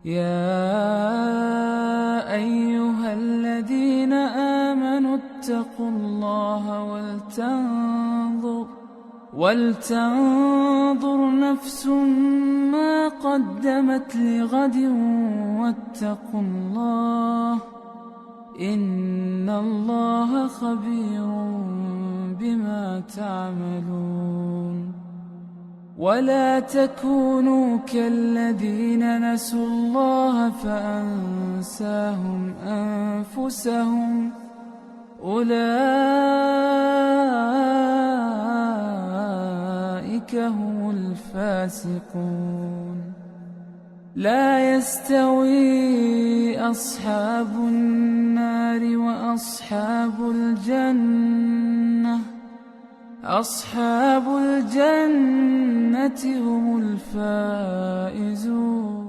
يا أيها الذين آمنوا اتقوا الله ولتنظر نفس ما قدمت لغد واتقوا الله إن الله خبير بما تعملون. ولا تكونوا كالذين نسوا الله فأنساهم أنفسهم أولئك هم الفاسقون. لا يستوي أصحاب النار وأصحاب الجنة أصحاب الجنة هم الفائزون.